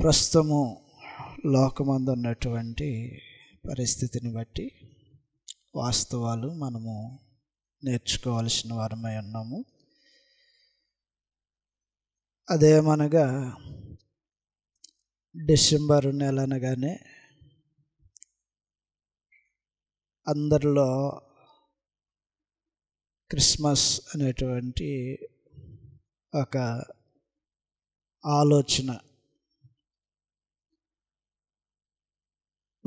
ప్రస్తుతము లోకమందు ఉన్నటువంటి పరిస్థితిని బట్టి వాస్తవాలు మనము నేర్చుకోవాల్సిన వారమై ఉన్నాము. అదేమనగా డిసెంబర్ నెల అనగానే అందరిలో క్రిస్మస్ అనేటువంటి ఒక ఆలోచన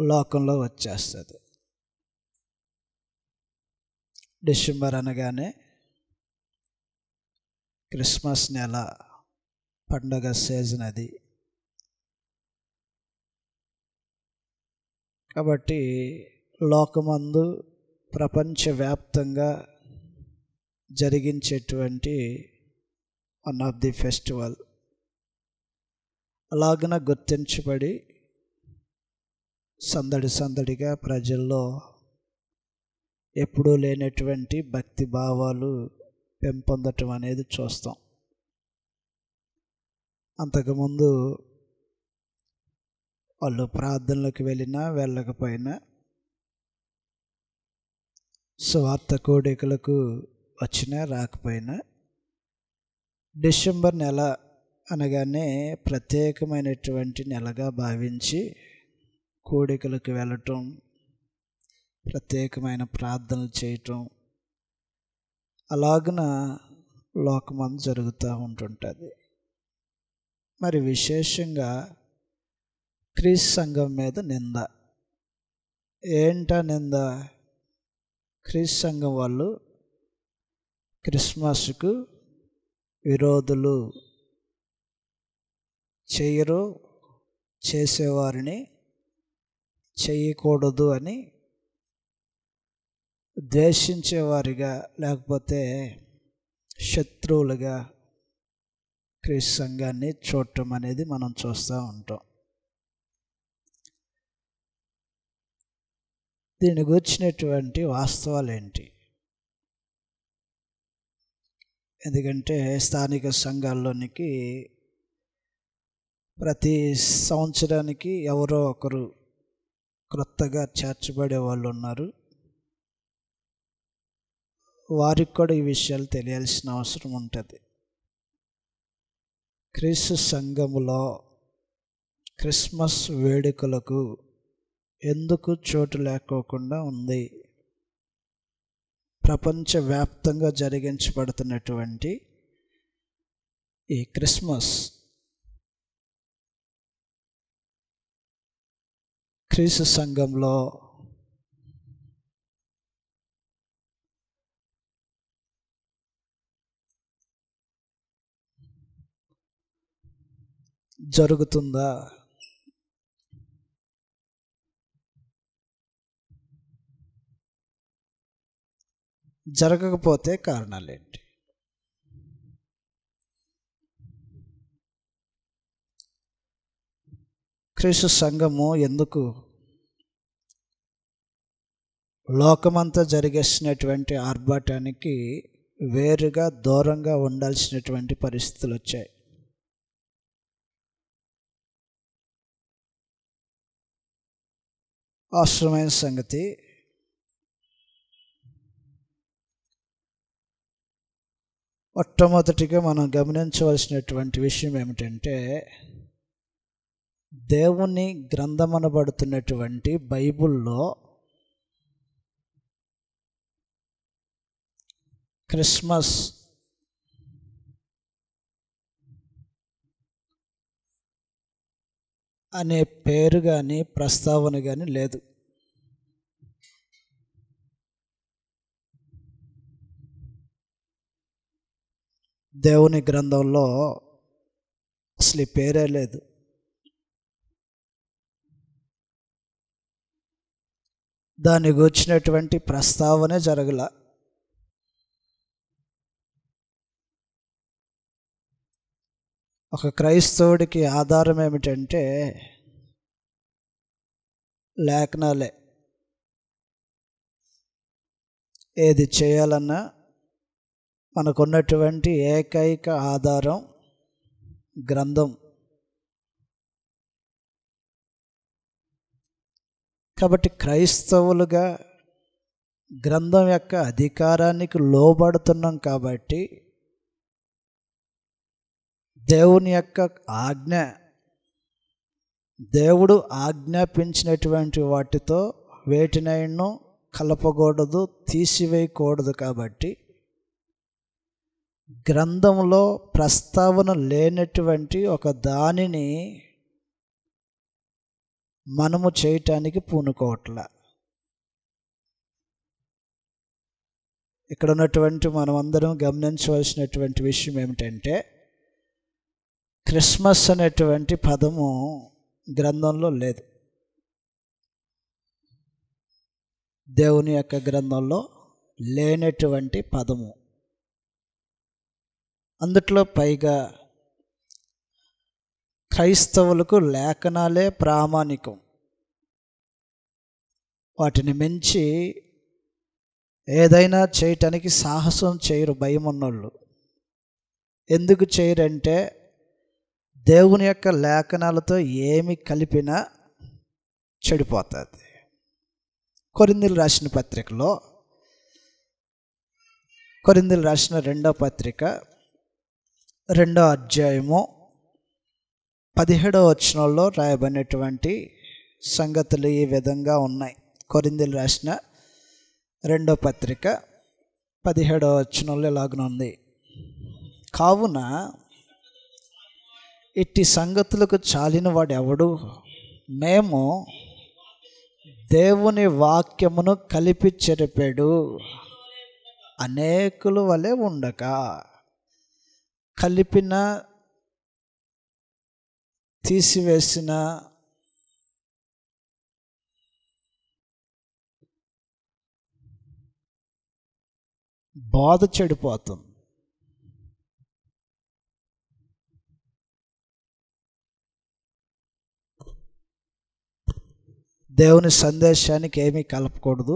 లోకంలో వచ్చేస్తుంది. డిసెంబర్ అనగానే క్రిస్మస్ నెల, పండగ సీజన్ అది. కాబట్టి లోకమందు ప్రపంచవ్యాప్తంగా జరిగించేటువంటి వన్ ఆఫ్ ది ఫెస్టివల్ అలాగన గుర్తించబడి సందడిగా ప్రజల్లో ఎప్పుడూ లేనటువంటి భక్తి భావాలు పెంపొందటం అనేది చూస్తాం. అంతకుముందు వాళ్ళు ప్రార్థనలకు వెళ్ళినా వెళ్ళకపోయినా, సువార్త కూడికలకు వచ్చినా రాకపోయినా, డిసెంబర్ నెల అనగానే ప్రత్యేకమైనటువంటి నెలగా భావించి కూడికలకు వెళ్ళటం, ప్రత్యేకమైన ప్రార్థనలు చేయటం అలాగున లోకమందు జరుగుతూ ఉంటుంటుంది. మరి విశేషంగా క్రీస్తు సంఘం మీద నింద. ఏంటా నింద? క్రీస్తు సంఘం వాళ్ళు క్రిస్మస్కు విరోధులు, చేయరు, చేసేవారిని చేయకూడదు అని ద్వేషించేవారిగా లేకపోతే శత్రువులుగా క్రీస్తు సంఘాన్ని చూడటం అనేది మనం చూస్తూ ఉంటాం. దీని గురించినటువంటి వాస్తవాలు ఏంటి? ఎందుకంటే స్థానిక సంఘాల్లోనికి ప్రతి సంవత్సరానికి ఎవరో ఒకరు క్రొత్తగా చేర్చబడే వాళ్ళు ఉన్నారు. వారికి కూడా ఈ విషయాలు తెలియాల్సిన అవసరం ఉంటుంది. క్రీస్తు సంఘములో క్రిస్మస్ వేడుకలకు ఎందుకు చోటు లేకోకుండా ఉంది? ప్రపంచవ్యాప్తంగా జరిగించబడుతున్నటువంటి ఈ క్రిస్మస్ క్రీస్తు సంఘంలో జరుగుతుందా? జరగకపోతే కారణాలేంటి? క్రీస్తు సంఘము ఎందుకు లోకమంతా జరిగేసినటువంటి ఆర్భాటానికి వేరుగా దూరంగా ఉండాల్సినటువంటి పరిస్థితులు వచ్చాయి? అవసరమైన సంగతి, మొట్టమొదటిగా మనం గమనించవలసినటువంటి విషయం ఏమిటంటే, దేవుని గ్రంథమనబడుతున్నటువంటి బైబిల్లో క్రిస్మస్ అనే పేరు కానీ ప్రస్తావన కానీ లేదు. దేవుని గ్రంథంలో అసలు ఈ పేరే లేదు. దాన్ని గూర్చినటువంటి ప్రస్తావనే జరగల. ఒక క్రైస్తవుడికి ఆధారం ఏమిటంటే లేఖనాలే. ఏది చేయాలన్నా మనకున్నటువంటి ఏకైక ఆధారం గ్రంథం. కాబట్టి క్రైస్తవులుగా గ్రంథం యొక్క అధికారానికి లోబడుతున్నాం కాబట్టి దేవుని యొక్క ఆజ్ఞ, దేవుడు ఆజ్ఞాపించినటువంటి వాటితో వేటినైనా కలపకూడదు, తీసివేయకూడదు. కాబట్టి గ్రంథంలో ప్రస్తావన లేనటువంటి ఒక దానిని మనము చేయటానికి పూనుకోవట్లా. ఇక్కడ ఉన్నటువంటి మనమందరం గమనించవలసినటువంటి విషయం ఏమిటంటే, క్రిస్మస్ అనేటువంటి పదము గ్రంథంలో లేదు. దేవుని యొక్క గ్రంథంలో లేనటువంటి పదము. అందుట్లో పైగా క్రైస్తవులకు లేఖనాలే ప్రామాణికం. వాటిని మించి ఏదైనా చేయటానికి సాహసం చేయరు భయం ఉన్నోళ్ళు. ఎందుకు చేయరంటే, దేవుని యొక్క లేఖనాలతో ఏమి కలిపినా చెడిపోతుంది. కొరింథీయులకు రాసిన పత్రికలో, కొరింథీయులకు రాసిన 2వ పత్రిక 2వ అధ్యాయము 17వ వచనంలో రాయబడినటువంటి సంగతులు ఈ విధంగా ఉన్నాయి. కొరింథీయులకు రాసిన 2వ పత్రిక 17వ వచనంలో ఇలాగనుంది: కావున ఇట్టి సంగతులకు చాలిన వాడు ఎవడు? మేము దేవుని వాక్యమును కలిపి చెరిపాడు అనేకుల వలె ఉండక. కలిపిన, తీసివేసిన బోధ చెడిపోతుంది. దేవుని సందేశానికి ఏమీ కలపకూడదు,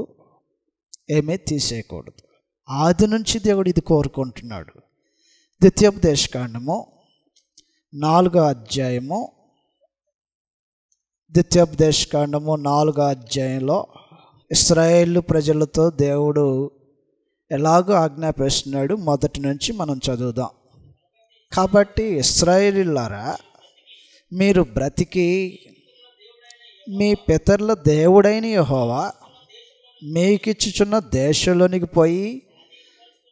ఏమీ తీసేయకూడదు. ఆది నుంచి దేవుడు ఇది కోరుకుంటున్నాడు. ద్వితీయోపదేశకాండము 4వ అధ్యాయము, ద్వితీయోపదేశకాండము 4వ అధ్యాయంలో ఇశ్రాయేలు ప్రజలతో దేవుడు ఎలాగో ఆజ్ఞాపిస్తున్నాడు. మొదటి నుంచి మనం చదువుదాం. కాబట్టి ఇశ్రాయేలీయులారా, మీరు బ్రతికి మీ పితరుల దేవుడైన యెహోవా మీకిచ్చుచున్న దేశంలోనికి పోయి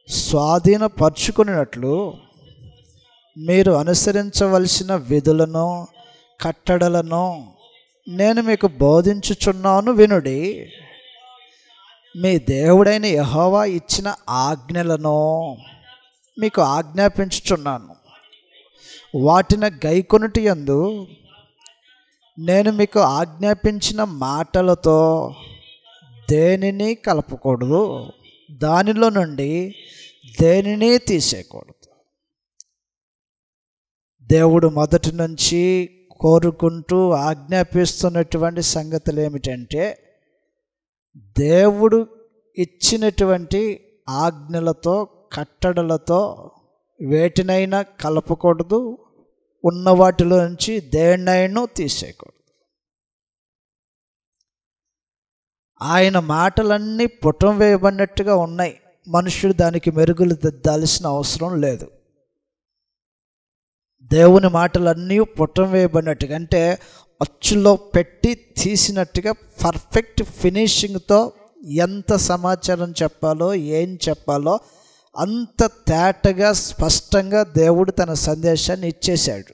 స్వాధీనపరుచుకున్నట్లు మీరు అనుసరించవలసిన విధులను, కట్టడలను నేను మీకు బోధించుచున్నాను వినుడి. మీ దేవుడైన యెహోవా ఇచ్చిన ఆజ్ఞలను మీకు ఆజ్ఞాపించుచున్నాను. వాటిని గైకొనుట యందు నేను మీకు ఆజ్ఞాపించిన మాటలతో దేనిని కలపకూడదు, దానిలో నుండి దేనిని తీసేయకూడదు. దేవుడు మొదటి నుంచి కోరుకుంటూ ఆజ్ఞాపిస్తున్నటువంటి సంగతులు ఏమిటంటే, దేవుడు ఇచ్చినటువంటి ఆజ్ఞలతో, కట్టడలతో వేటినైనా కలపకూడదు, ఉన్న వాటిలో నుంచి దేన్నైనా తీసేయకూడదు. ఆయన మాటలన్నీ పుటం వేయబడినట్టుగా ఉన్నాయి. మనుషుడు దానికి మెరుగులు దిద్దాల్సిన అవసరం లేదు. దేవుని మాటలన్నీ పుటం వేయబడినట్టుగా, అంటే అచ్చులో పెట్టి తీసినట్టుగా పర్ఫెక్ట్ ఫినిషింగ్తో ఎంత సమాచారం చెప్పాలో, ఏం చెప్పాలో అంత తేటగా, స్పష్టంగా దేవుడు తన సందేశాన్ని ఇచ్చేశాడు.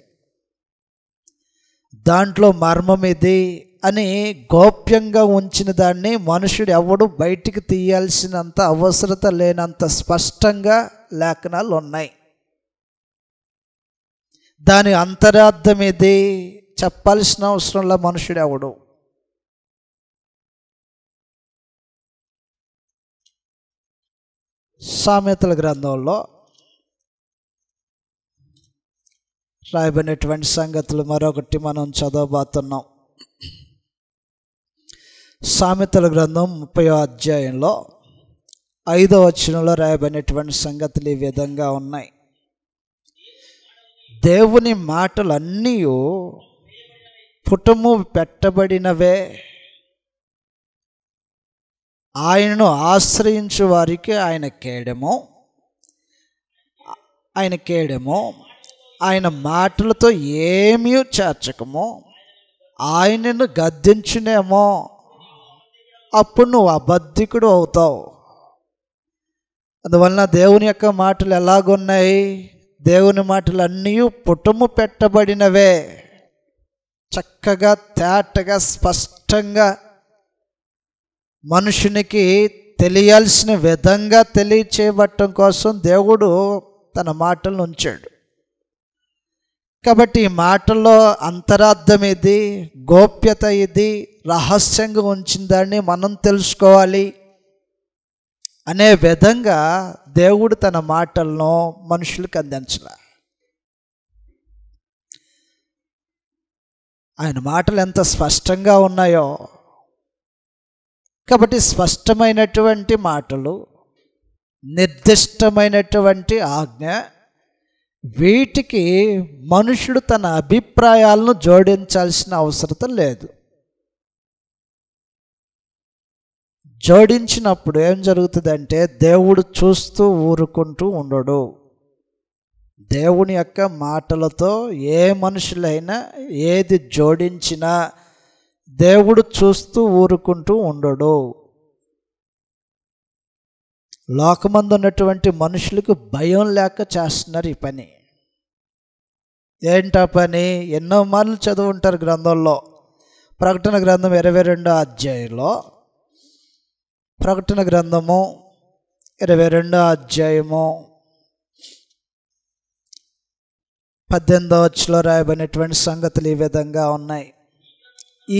దాంట్లో మర్మం ఇది అని గోప్యంగా ఉంచిన దాన్ని మనుషుడు ఎవడు బయటికి తీయాల్సినంత అవసరత లేనంత స్పష్టంగా లేఖనాలు ఉన్నాయి. దాని అంతరార్థం ఇది చెప్పాల్సిన అవసరంలో మనుషుడు ఎవడు. సామెతల గ్రంథంలో రాయబడినటువంటి సంగతులు మరొకటి మనం చదవబోతున్నాం. సామెతల గ్రంథం 30వ అధ్యాయంలో 5వ వచనంలో రాయబడినటువంటి సంగతులు ఈ విధంగా ఉన్నాయి: దేవుని మాటలన్నీ పుటము పెట్టబడినవే, ఆయనను ఆశ్రయించు వారికి ఆయన కేడెము, ఆయన మాటలతో ఏమీ చేర్చకము, ఆయనను గద్దించునేమో, అప్పుడు నువ్వు అబద్ధికుడు అవుతావు. అందువలన దేవుని యొక్క మాటలు ఎలాగున్నాయి? దేవుని మాటలు అన్నీ పుటము పెట్టబడినవే, చక్కగా తేటగా స్పష్టంగా మనుషునికి తెలియాల్సిన విధంగా తెలియచేయబట్టం కోసం దేవుడు తన మాటలను ఉంచాడు. కాబట్టి ఈ మాటల్లో అంతరార్థం ఇది, గోప్యత ఇది, రహస్యంగా ఉంచిన దాన్ని మనం తెలుసుకోవాలి అనే విధంగా దేవుడు తన మాటలను మనుషులకు అందించాలి. ఆయన మాటలు ఎంత స్పష్టంగా ఉన్నాయో, కాబట్టి స్పష్టమైనటువంటి మాటలు, నిర్దిష్టమైనటువంటి ఆజ్ఞ, వీటికి మనుషుడు తన అభిప్రాయాలను జోడించాల్సిన అవసరం లేదు. జోడించినప్పుడు ఏం జరుగుతుందంటే దేవుడు చూస్తూ ఊరుకుంటూ ఉండడు. దేవుని యొక్క మాటలతో ఏ మనుషులైనా ఏది జోడించినా దేవుడు చూస్తూ ఊరుకుంటూ ఉండడు. లోకమందు ఉన్నటువంటి మనుషులకు భయం లేక చేస్తున్నారు ఈ పని. ఏంటా పని? ఎన్నో మార్లు చదువుంటారు గ్రంథంలో. ప్రకటన గ్రంథం 22వ అధ్యాయంలో, ప్రకటన గ్రంథము 22వ అధ్యాయము 18వ వచనంలో రాయబడినటువంటి సంగతులు ఈ విధంగా ఉన్నాయి.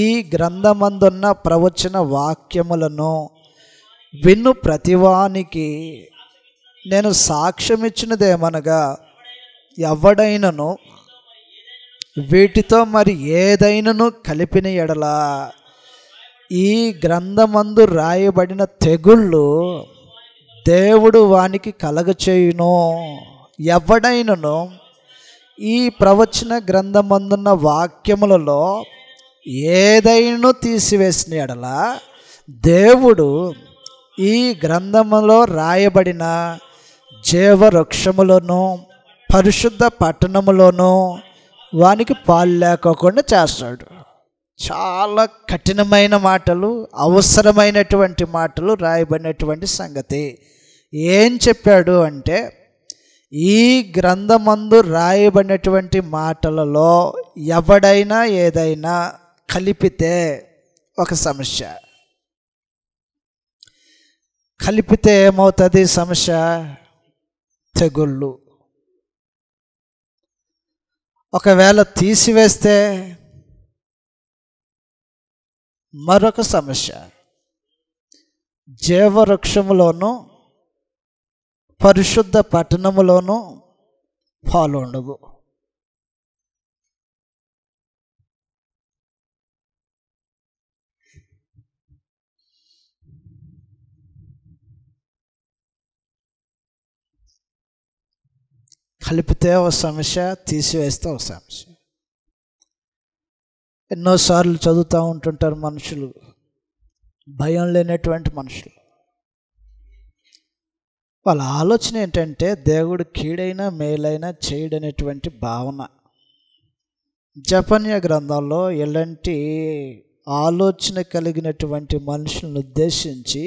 ఈ గ్రంథమందున్న ప్రవచన వాక్యములను విను ప్రతివానికి నేను సాక్ష్యం ఇచ్చినదేమనగా, ఎవడైనను వీటితో మరి ఏదైనను కలిపిన ఎడల ఈ గ్రంథమందు రాయబడిన తెగుళ్ళు దేవుడు వానికి కలగచేయును. ఎవడైనను ఈ ప్రవచన గ్రంథమందున్న వాక్యములలో ఏదైనా తీసివేసిన ఎడల దేవుడు ఈ గ్రంథములో రాయబడిన జీవవృక్షములను పరిశుద్ధ పట్టణములోను వానికి పాలు లేకోకుండా చేస్తాడు. చాలా కఠినమైన మాటలు, అవసరమైనటువంటి మాటలు రాయబడినటువంటి సంగతి. ఏం చెప్పాడు అంటే, ఈ గ్రంథమందు రాయబడినటువంటి మాటలలో ఎవడైనా ఏదైనా కలిపితే ఒక సమస్య. కలిపితే ఏమవుతుంది సమస్య? తెగుళ్ళు. ఒకవేళ తీసివేస్తే మరొక సమస్య. జీవవృక్షములోను పరిశుద్ధ పట్టణములోను పాలు ఉండదు. కలిపితే ఒక సమస్య, తీసివేస్తే ఒక సమస్య. ఎన్నోసార్లు చదువుతూ ఉంటుంటారు మనుషులు, భయం లేనటువంటి మనుషులు. వాళ్ళ ఆలోచన ఏంటంటే దేవుడు కీడైనా మేలైనా చేయడనేటువంటి భావన. జపన్య గ్రంథంలో ఎలాంటి ఆలోచన కలిగినటువంటి మనుషులను ఉద్దేశించి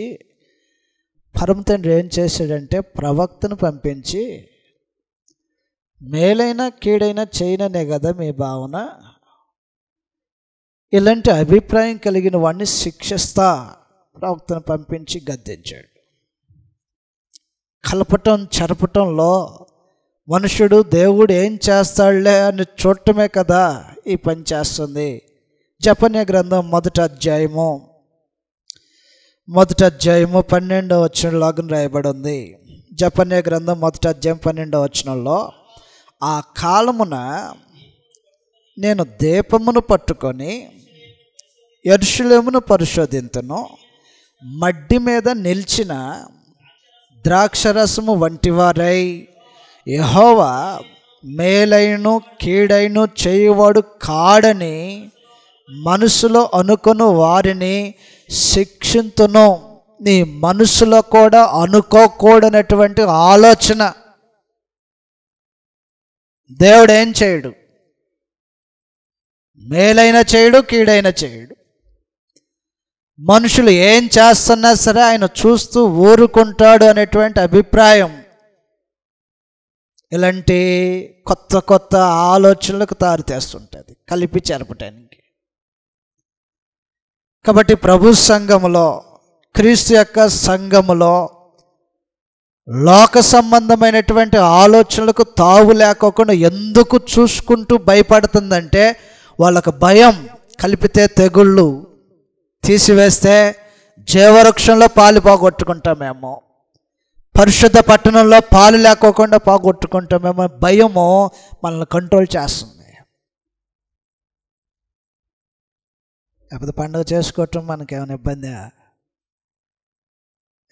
పరమ తండ్రి ఏం చేశాడంటే ప్రవక్తను పంపించి, మేలైనా కీడైనా చేయననే కదా మీ భావన, ఇలాంటి అభిప్రాయం కలిగిన వాడిని శిక్షిస్తా ప్రవక్తను పంపించి గద్దించాడు. కలపటం చెరపటంలో మనుషుడు దేవుడు ఏం చేస్తాడులే అని చూడటమే కదా ఈ పని చేస్తుంది. జపన్య గ్రంథం 1వ అధ్యాయము 12వ వచనంలో రాయబడి ఉంది. జపన్య గ్రంథం 1వ అధ్యాయం 12వ వచనంలో, ఆ కాలమున నేను దీపమును పట్టుకొని యెరూషలేమును పరిశోధింతును, మడ్డి మీద నిలిచిన ద్రాక్షరసము వంటివారై యెహోవా మేలైను కీడైను చేయువాడు కాడని మనసులో అనుకొను వారిని శిక్షింతును. నీ మనసులో కూడా అనుకోకూడనటువంటి ఆలోచన దేవుడు ఏం చేయడు, మేలైనా చేయడు, కీడైనా చేయడు. మనుషులు ఏం చేస్తున్నా సరే ఆయన చూస్తూ ఊరుకుంటాడు అనేటువంటి అభిప్రాయం ఇలాంటి కొత్త కొత్త ఆలోచనలకు తారుతేస్తుంటుంది, కలిపి చెరపటానికి. కాబట్టి ప్రభు సంఘములో, క్రీస్తు యొక్క సంఘములో లోక సంబంధమైనటువంటి ఆలోచనలకు తావు లేకోకుండా ఎందుకు చూసుకుంటూ భయపడుతుందంటే, వాళ్ళకు భయం కలిపితే తెగుళ్ళు, తీసివేస్తే జీవవృక్షంలో పాలు పోగొట్టుకుంటామేమో, పరిశుద్ధ పట్టణంలో పాలు లేకోకుండా పోగొట్టుకుంటామేమో భయము మనల్ని కంట్రోల్ చేస్తుంది. లేకపోతే పండుగ చేసుకోవటం మనకేమైనా ఇబ్బంది?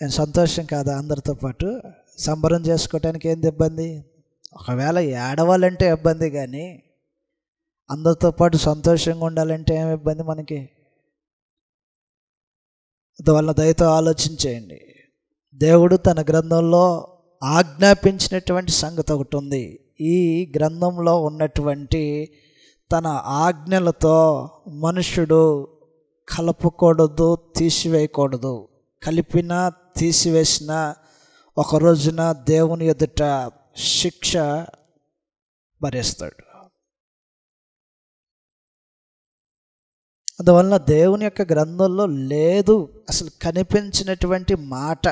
నేను సంతోషం కాదా? అందరితో పాటు సంబరం చేసుకోవటానికి ఏంది ఇబ్బంది? ఒకవేళ ఏడవాలంటే ఇబ్బంది, కానీ అందరితో పాటు సంతోషంగా ఉండాలంటే ఏమి ఇబ్బంది మనకి? అందువల్ల దయతో ఆలోచించేయండి. దేవుడు తన గ్రంథంలో ఆజ్ఞాపించినటువంటి సంగతి ఒకటి ఉంది. ఈ గ్రంథంలో ఉన్నటువంటి తన ఆజ్ఞలతో మనుషుడు కలపకూడదు, తీసివేయకూడదు. కలిపినా తీసివేసిన ఒక రోజున దేవుని ఎదుట శిక్ష భరిస్తాడు. అందువలన దేవుని యొక్క గ్రంథంలో లేదు అసలు కనిపించినటువంటి మాట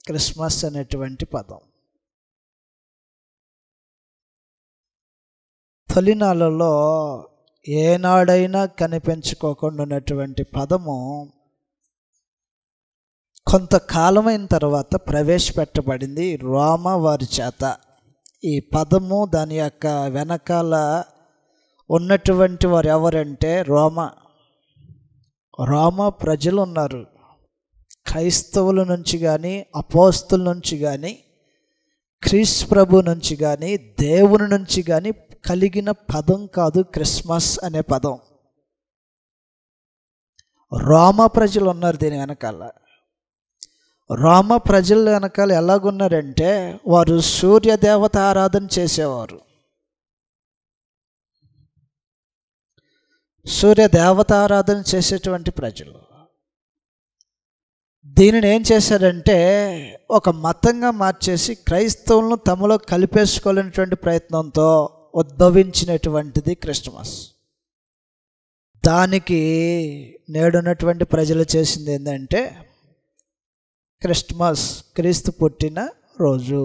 క్రిస్మస్ అనేటువంటి పదం. తొలినాళ్ళలో ఏనాడైనా కనిపించుకోకుండా ఉన్నటువంటి పదము కొంతకాలమైన తర్వాత ప్రవేశపెట్టబడింది రోమా వారి చేత. ఈ పదము దాని యొక్క వెనకాల ఉన్నటువంటి వారు ఎవరంటే రోమా ప్రజలు ఉన్నారు. క్రైస్తవుల నుంచి కానీ, అపోస్తుల నుంచి కానీ, క్రీస్తు ప్రభు నుంచి కానీ, దేవుని నుంచి కానీ కలిగిన పదం కాదు క్రిస్మస్ అనే పదం. రోమా ప్రజలు ఉన్నారు దీని వెనకాల. రోమా ప్రజల వెనకాల ఎలాగున్నారంటే, వారు సూర్యదేవత ఆరాధన చేసేవారు. సూర్యదేవత ఆరాధన చేసేటువంటి ప్రజలు దీనిని ఏం చేశారంటే ఒక మతంగా మార్చేసి క్రైస్తవులను తమలో కలిపేసుకోవాలనేటువంటి ప్రయత్నంతో ఉద్భవించినటువంటిది క్రిస్మస్. దానికి నేడున్నటువంటి ప్రజలు చేసింది ఏంటంటే క్రిస్మస్, క్రీస్తు పుట్టిన రోజు.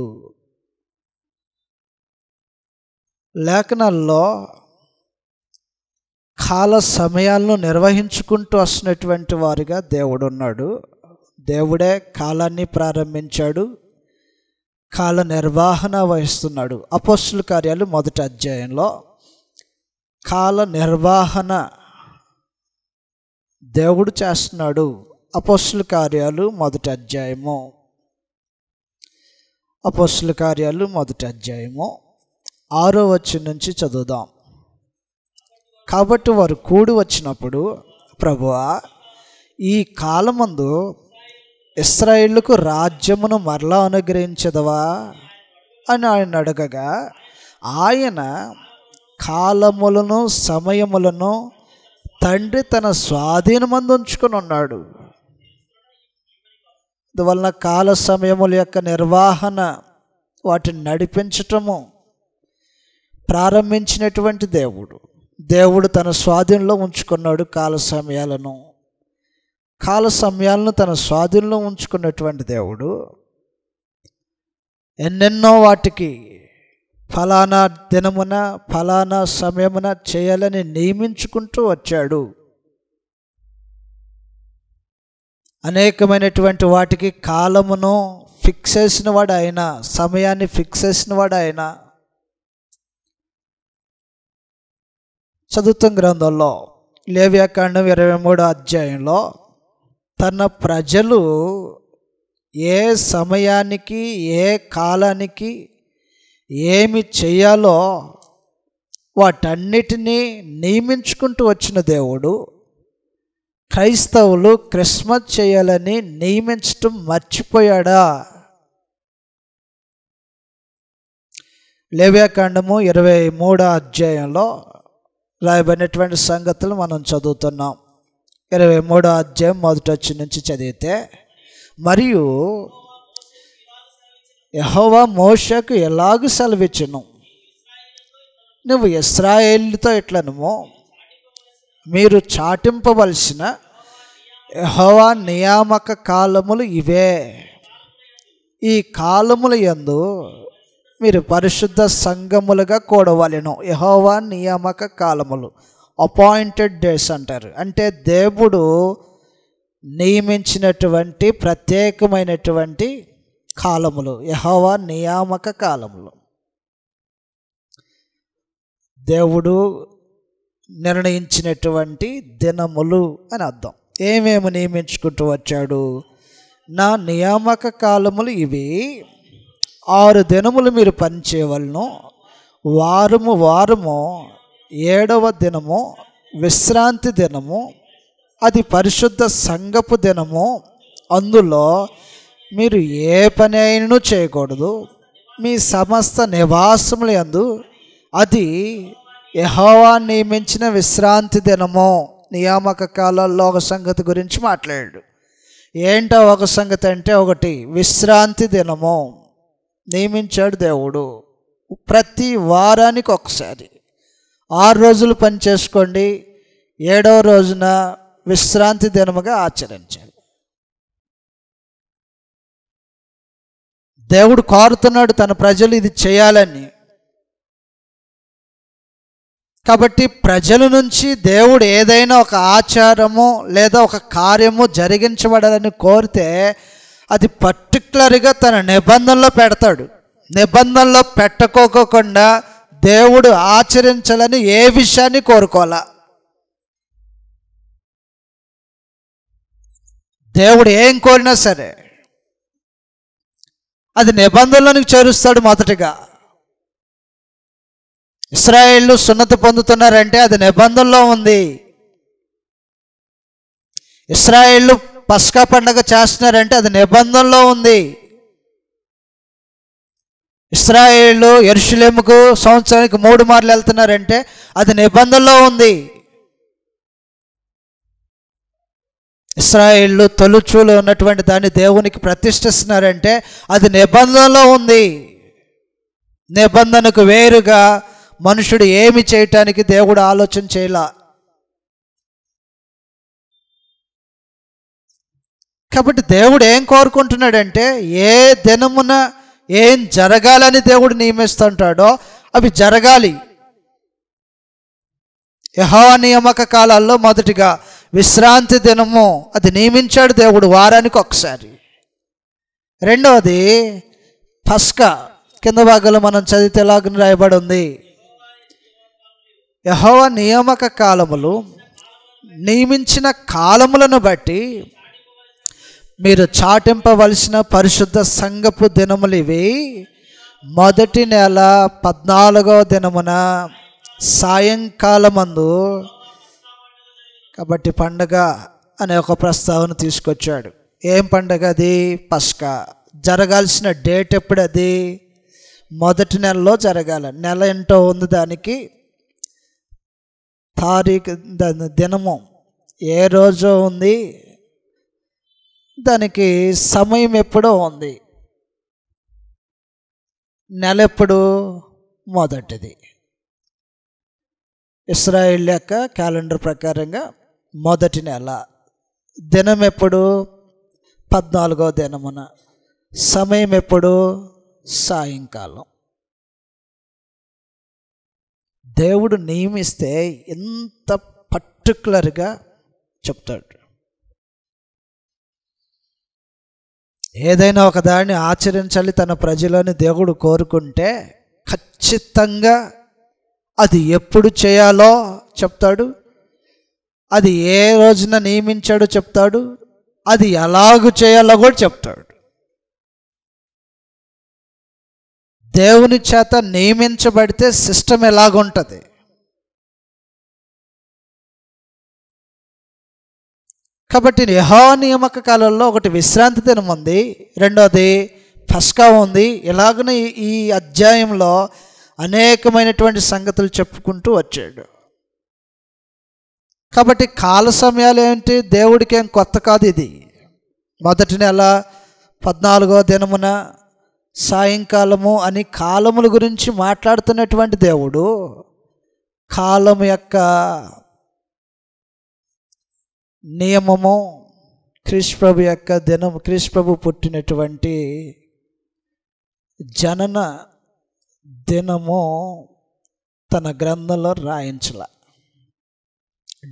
లేఖనాల్లో కాల సమయాలను నిర్వహించుకుంటూ వస్తున్నటువంటి వారిగా దేవుడు ఉన్నాడు. దేవుడే కాలాన్ని ప్రారంభించాడు, కాల నిర్వహణ వహిస్తున్నాడు. అపోస్తుల కార్యాలు 1వ అధ్యాయంలో కాల నిర్వహణ దేవుడు చేస్తున్నాడు. అపోస్తుల కార్యాలు 1వ అధ్యాయము, అపోస్తుల కార్యాలు 1వ అధ్యాయము 6వ వచనం నుంచి చదువుదాం. కాబట్టి వారు కూడి వచ్చినప్పుడు, ప్రభువా, ఈ కాలమందు ఇశ్రాయేలుకు రాజ్యమును మరలా అనుగ్రహించదవా అని ఆయన అడగగా, ఆయన కాలములను సమయములను తండ్రి తన స్వాధీనమందు ఉంచుకొని ఉన్నాడు. అందువలన కాల సమయముల యొక్క నిర్వహణ, వాటిని నడిపించటము ప్రారంభించినటువంటి దేవుడు తన స్వాధీనంలో ఉంచుకున్నాడు. కాల సమయాలను తన స్వాధీనంలో ఉంచుకున్నటువంటి దేవుడు ఎన్నెన్నో వాటికి ఫలానా దినమున ఫలానా సమయమున చేయాలని నియమించుకుంటూ వచ్చాడు. అనేకమైనటువంటి వాటికి కాలమును ఫిక్స్ చేసిన వాడు ఆయన, సమయాన్ని ఫిక్స్ చేసిన వాడు ఆయన. చదువుతాం గ్రంథంలో లేవియాకాండం 23వ అధ్యాయంలో తన ప్రజలు ఏ సమయానికి ఏ కాలానికి ఏమి చేయాలో వాటన్నిటినీ నియమించుకుంటూ వచ్చిన దేవుడు క్రైస్తవులు క్రిస్మస్ చేయాలని నియమించటం మర్చిపోయాడా? లేవ్యాకాండము 23వ అధ్యాయంలో రాయబడినటువంటి సంగతులు మనం చదువుతున్నాం. 23వ అధ్యాయం మొదటి వచనం నుంచి చదివితే, మరియు యెహోవా మోషేకు ఎలాగూ సెలవిచ్చును, నువ్వు ఇశ్రాయేలుతో ఇట్లనుమో, మీరు చాటింపవలసిన యెహోవా నియామక కాలములు ఇవే. ఈ కాలముల యందు మీరు పరిశుద్ధ సంఘములుగా కూడవలెను. యెహోవా నియామక కాలములు, అపాయింటెడ్ డేస్ అంటారు. అంటే దేవుడు నియమించినటువంటి ప్రత్యేకమైనటువంటి కాలములు, యెహోవా నియామక కాలములు. దేవుడు నిర్ణయించినటువంటి దినములు అని అర్థం. ఏమేమి నియమించుకుంటూ వచ్చాడు? నా నియామక కాలములు ఇవి, 6 దినములు మీరు పనిచేయవలను, వారము 7వ దినము విశ్రాంతి దినము, అది పరిశుద్ధ సంఘపు దినము. అందులో మీరు ఏ పని అయినను చేయకూడదు. మీ సమస్త నివాసముల యందు అది యెహోవా నియమించిన విశ్రాంతి దినము. నియామక కాలాల్లో ఒక సంగతి గురించి మాట్లాడాడు. ఏంటో ఒక సంగతి అంటే, ఒకటి విశ్రాంతి దినము నియమించాడు దేవుడు. ప్రతి వారానికి ఒకసారి 6 రోజులు పని చేసుకోండి, 7వ రోజున విశ్రాంతి దినముగా ఆచరించాలి. దేవుడు కోరుతున్నాడు తన ప్రజలు ఇది చేయాలని. కాబట్టి ప్రజల నుంచి దేవుడు ఏదైనా ఒక ఆచారము లేదా ఒక కార్యము జరిగించబడాలని కోరితే అది పర్టికులర్గా తన నిబంధనలో పెడతాడు. నిబంధనలో పెట్టుకోకుండా దేవుడు ఆచరించాలని ఏ విషయాన్ని కోరుకోవాలా. దేవుడు ఏం కోరినా సరే అది నిబంధనలోనికి చేరుస్తాడు. మొదటిగా ఇశ్రాయేలు సున్నతి పొందుతున్నారంటే అది నిబంధనలో ఉంది. ఇశ్రాయేలు పస్కా పండగ చేస్తున్నారంటే అది నిబంధనలో ఉంది. ఇశ్రాయేలు యెరూషలేముకు సంవత్సరానికి 3 మార్లు వెళ్తున్నారంటే అది నిబంధనలో ఉంది. ఇశ్రాయేలు తొలుచూలో ఉన్నటువంటి దాన్ని దేవునికి ప్రతిష్ఠిస్తున్నారంటే అది నిబంధనలో ఉంది. నిబంధనకు వేరుగా మనుషుడు ఏమి చేయటానికి దేవుడు ఆలోచన చేయలా. కాబట్టి దేవుడు ఏం కోరుకుంటున్నాడంటే, ఏ దినమున ఏం జరగాలని దేవుడు నియమిస్తుంటాడో అవి జరగాలి. యెహోవా నియామక కాలాల్లో మొదటిగా విశ్రాంతి దినము, అది నియమించాడు దేవుడు వారానికి ఒకసారి. రెండవది పస్కా. కింద భాగంలో మనం చదివితే ఎలాగని రాయబడి ఉంది, యెహోవా నియామక కాలములు, నియమించిన కాలములను బట్టి మీరు చాటింపవలసిన పరిశుద్ధ సంఘపు దినములు ఇవి. మొదటి నెల 14వ దినమున సాయంకాలమందు. కాబట్టి పండగ అనే ఒక ప్రస్తావన తీసుకొచ్చాడు. ఏం పండగ అది? పస్కా. జరగాల్సిన డేట్ ఎప్పుడు? అది మొదటి నెలలో జరగాలి. నెల ఏంటో ఉంది, దానికి తారీఖు, దినము ఏ రోజో ఉంది, దానికి సమయం ఎప్పుడో ఉంది. నెల ఎప్పుడు? మొదటిది. ఇశ్రాయేల్ యొక్క క్యాలెండర్ ప్రకారంగా మొదటి నెల. దినం ఎప్పుడు? 14వ దినమున. సమయం ఎప్పుడు? సాయంకాలం. దేవుడు నియమిస్తే ఎంత పర్టికులర్గా చెప్తాడు. ఏదైనా ఒక దాన్ని ఆచరించాలి తన ప్రజలని దేవుడు కోరుకుంటే ఖచ్చితంగా అది ఎప్పుడు చేయాలో చెప్తాడు, అది ఏ రోజున నియమించాడో చెప్తాడు, అది ఎలాగూ చేయాలో కూడా చెప్తాడు. దేవుని చేత నియమించబడితే సిస్టమ్ ఎలాగుంటుంది? కాబట్టి యెహోవా నియామక కాలంలో ఒకటి విశ్రాంతి దినం ఉంది, రెండోది పస్కా ఉంది. ఇలాగనే ఈ అధ్యాయంలో అనేకమైనటువంటి సంగతులు చెప్పుకుంటూ వచ్చాడు. కాబట్టి కాల సమయాలు ఏంటి, దేవుడికి ఏం కొత్త కాదు. ఇది మొదటి నెల 14వ దినమున సాయంకాలము అని కాలముల గురించి మాట్లాడుతున్నటువంటి దేవుడు కాలం యొక్క నియమము, క్రీస్తు ప్రభు యొక్క దినం, క్రీస్తు ప్రభు పుట్టినటువంటి జనన దినము తన గ్రంథంలో రాయించాల.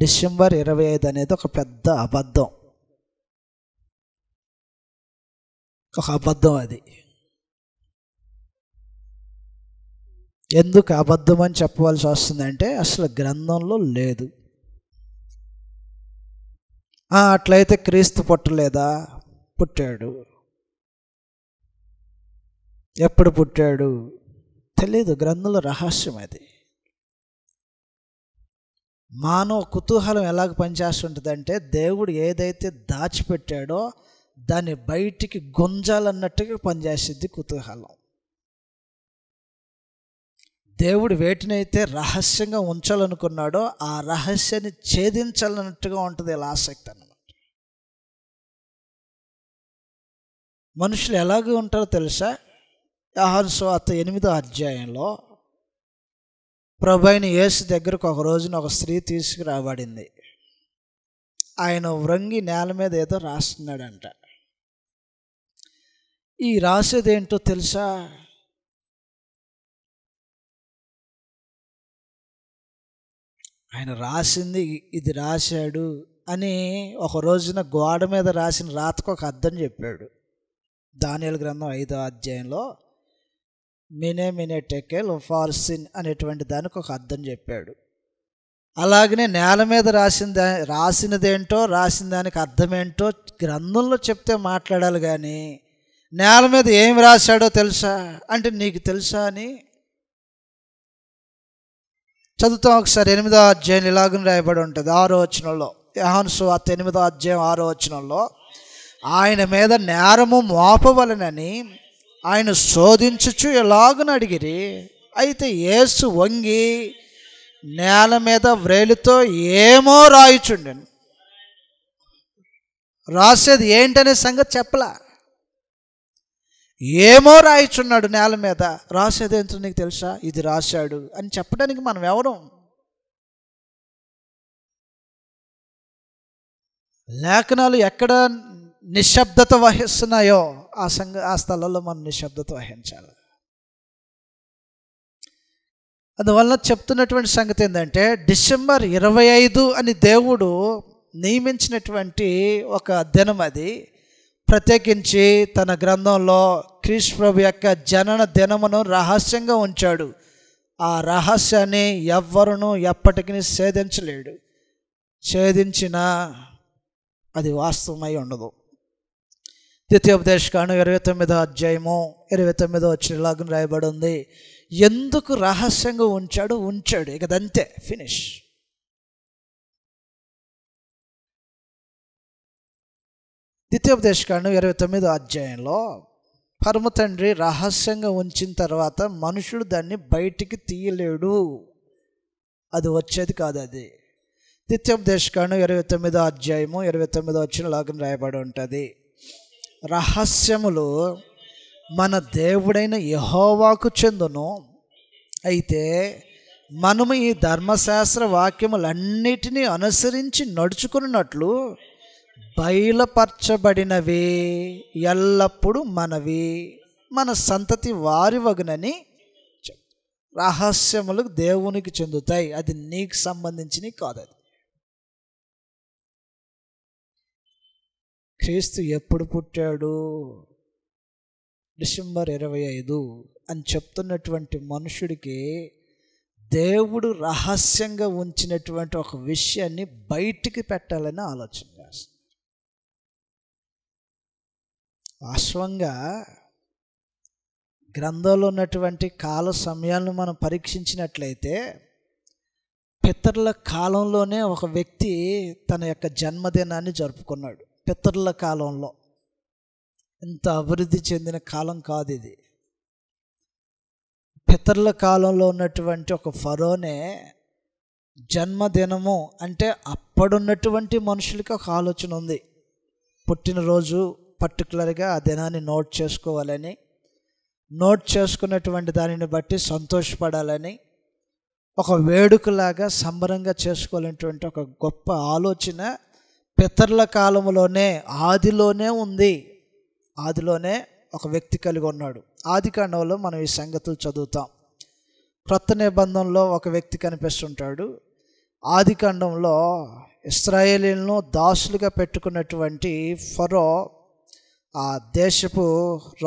డిసెంబర్ 25 అనేది ఒక పెద్ద అబద్ధం, ఒక అబద్ధం. అది ఎందుకు అబద్ధం అని చెప్పవలసి వస్తుందంటే అసలు గ్రంథంలో లేదు. అట్లయితే క్రీస్తు పుట్టలేదా? పుట్టాడు. ఎప్పుడు పుట్టాడు తెలీదు, గ్రంథంలో రహస్యం. అది మానవ కుతూహలం ఎలాగ పనిచేస్తుంటుందంటే దేవుడు ఏదైతే దాచిపెట్టాడో దాన్ని బయటికి గుంజాలన్నట్టుగా పనిచేస్తుంది కుతూహలం. దేవుడు వేటినైతే రహస్యంగా ఉంచాలనుకున్నాడో ఆ రహస్యాన్ని ఛేదించాలన్నట్టుగా ఉంటుంది ఇలా ఆసక్తి అన్నమాట. మనుషులు ఎలాగ ఉంటారో తెలుసా? యోహాను సువార్త 8వ అధ్యాయంలో ప్రభువైన యేసు దగ్గరకు ఒక రోజున ఒక స్త్రీ తీసుకురాబడింది. ఆయన వ్రంగి నేల మీద ఏదో రాస్తున్నాడంట. ఈ రాసేదేంటో తెలుసా? ఆయన రాసింది ఇది రాశాడు అని ఒక రోజున గోడ మీద రాసిన రాతకు ఒక అర్థం చెప్పాడు. దానియేలు గ్రంథం 5వ అధ్యాయంలో మినే టెకెల్ ఫార్సిన్ అనేటువంటి దానికి ఒక అర్థం చెప్పాడు. అలాగనే నేల మీద రాసినదేంటో రాసిన దానికి అర్థమేంటో గ్రంథంలో చెప్తే మాట్లాడాలి, కానీ నేల మీద ఏం రాశాడో తెలుసా అంటే నీకు తెలుసా అని చదువుతాం ఒకసారి. 8వ అధ్యాయం ఇలాగని రాయబడి ఉంటుంది 6వ వచనంలో. యోహాను సువార్త 8వ అధ్యాయం 6వ వచనంలో ఆయన మీద నేరము మోపవలెనని ఆయన శోధించుచు ఎలాగని అడిగిరి. అయితే యేసు వంగి నేల మీద వ్రేలితో ఏమో రాయిచుండెను. రాసేది ఏంటనే సంగతి చెప్పలా, ఏమో రాయిచున్నాడు నేల మీద. రాసేది ఏంటో నీకు తెలుసా? ఇది రాశాడు అని చెప్పడానికి మనం ఎవరు? లేఖనాలు ఎక్కడ నిశ్శబ్దత వహిస్తున్నాయో ఆ స్థలంలో మనం నిశ్శబ్దత వహించాలి. అందువల్ల చెప్తున్నటువంటి సంగతి ఏంటంటే డిసెంబర్ 25 అని దేవుడు నియమించినటువంటి ఒక దినం. అది ప్రత్యేకించి తన గ్రంథంలో క్రీస్తు ప్రభు యొక్క జనన దినమును రహస్యంగా ఉంచాడు. ఆ రహస్యాన్ని ఎవ్వరును ఎప్పటికీ ఛేదించలేడు. ఛేదించినా అది వాస్తవమై ఉండదు. ద్వితీయోపదేశకాండం 29వ అధ్యాయము 29వ వచనంలాగా రాయబడి ఉంది. ఎందుకు రహస్యంగా ఉంచాడు ఇక అదంతే, ఫినిష్. ద్వితీయోపదేశకాండం 29వ అధ్యాయంలో పరమ తండ్రి రహస్యంగా ఉంచిన తర్వాత మనుషుడు దాన్ని బయటికి తీయలేడు, అది వచ్చేది కాదు. అది ద్వితీయోపదేశకాండం 29వ అధ్యాయము 29వ వచనంలాగా రాయబడి ఉంటుంది. రహస్యములు మన దేవుడైన యెహోవాకు చెందును. అయితే మనము ఈ ధర్మశాస్త్ర వాక్యములన్నిటినీ అనుసరించి నడుచుకున్నట్లు బయలుపరచబడినవి ఎల్లప్పుడూ మనవి, మన సంతతి వారి వగునని. రహస్యములు దేవునికి చెందుతాయి, అది నీకు సంబంధించినవి కాదు. అది క్రీస్తు ఎప్పుడు పుట్టాడు? డిసెంబర్ 25 అని చెప్తున్నటువంటి మనుషుడికి దేవుడు రహస్యంగా ఉంచినటువంటి ఒక విషయాన్ని బయటికి పెట్టాలని ఆలోచన చేస్తాడు. వాస్తవంగా గ్రంథంలో ఉన్నటువంటి కాల సమయాలను మనం పరీక్షించినట్లయితే పితరుల కాలంలోనే ఒక వ్యక్తి తన యొక్క జన్మదినాన్ని జరుపుకున్నాడు. పితరుల కాలంలో, ఇంత అభివృద్ధి చెందిన కాలం కాదు ఇది. పితరుల కాలంలో ఉన్నటువంటి ఒక ఫరోనే జన్మదినము అంటే అప్పుడున్నటువంటి మనుషులకి ఒక ఆలోచన ఉంది. పుట్టినరోజు పర్టికులర్గా ఆ దినాన్ని నోట్ చేసుకోవాలని, నోట్ చేసుకున్నటువంటి దానిని బట్టి సంతోషపడాలని, ఒక వేడుకలాగా సంబరంగా చేసుకోవాలనేటువంటి ఒక గొప్ప ఆలోచన పితరుల కాలంలోనే, ఆదిలోనే ఉంది. ఆదిలోనే ఒక వ్యక్తి కలిగి ఉన్నాడు. ఆది కాండంలో మనం ఈ సంగతులు చదువుతాం. క్రొత్త నిబంధనలో ఒక వ్యక్తి కనిపిస్తుంటాడు. ఆది కాండంలో ఇశ్రాయేలీయులను దాసులుగా పెట్టుకున్నటువంటి ఫరో, ఆ దేశపు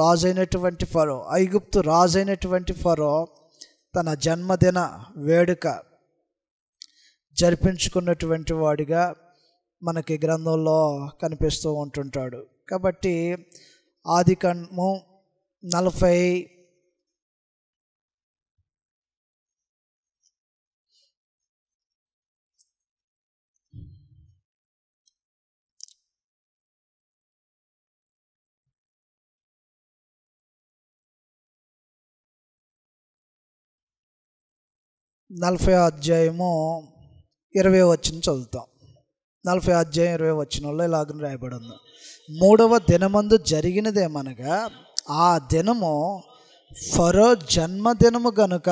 రాజైనటువంటి ఫరో, ఐగుప్తు రాజైనటువంటి ఫరో తన జన్మదిన వేడుక జరిపించుకున్నటువంటి వాడిగా మనకి గ్రంథంలో కనిపిస్తూ ఉంటుంటాడు. కాబట్టి ఆది కాండము 40 అధ్యాయము 20 వచనం చదువుతాం. 40 అధ్యాయం 20 వచనంలో ఇలాగ రాయబడి ఉంది. 3వ దినమందు జరిగినదేమనగా, ఆ దినము ఫరో జన్మదినము గనుక.